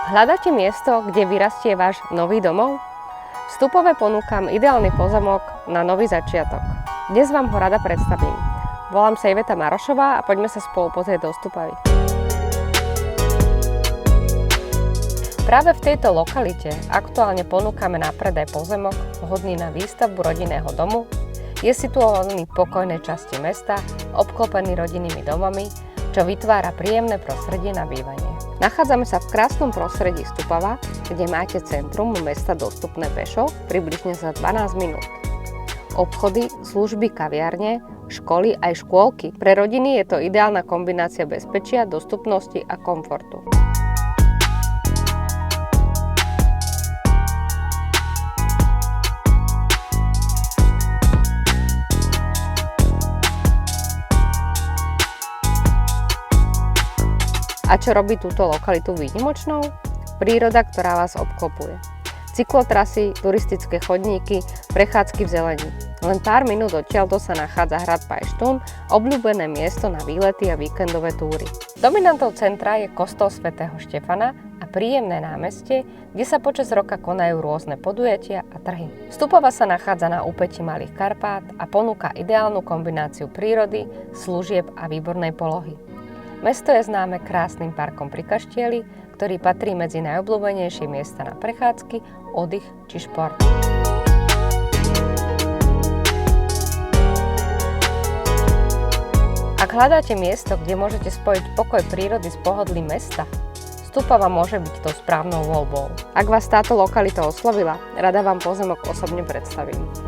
Hľadáte miesto, kde vyrastie váš nový domov? Vstupové ponúkam ideálny pozemok na nový začiatok. Dnes vám ho rada predstavím. Volám sa Iveta Marošová a poďme sa spolu pozrieť do Stupavy. Práve v tejto lokalite aktuálne ponúkame na predaj pozemok vhodný na výstavbu rodinného domu. Je situovaný v pokojnej časti mesta, obklopený rodinnými domami, čo vytvára príjemné prostredie na bývanie. Nachádzame sa v krásnom prostredí Stupava, kde máte centrum mesta dostupné pešo približne za 12 minút. Obchody, služby, kaviarne, školy aj škôlky. Pre rodiny je to ideálna kombinácia bezpečia, dostupnosti a komfortu. A čo robí túto lokalitu výnimočnou? Príroda, ktorá vás obklopuje. Cyklotrasy, turistické chodníky, prechádzky v zelení. Len pár minút odtiaľto sa nachádza hrad Pajštún, obľúbené miesto na výlety a víkendové túry. Dominantou centra je kostol svätého Štefana a príjemné námestie, kde sa počas roka konajú rôzne podujatia a trhy. Stupava sa nachádza na úpätí Malých Karpát a ponúka ideálnu kombináciu prírody, služieb a výbornej polohy. Mesto je známe krásnym parkom pri Kaštieli, ktorý patrí medzi najobľúbenejšie miesta na prechádzky, oddych či šport. Ak hľadáte miesto, kde môžete spojiť pokoj prírody s pohodlím mesta, Stupava môže byť tou správnou voľbou. Ak vás táto lokalita oslovila, rada vám pozemok osobne predstavím.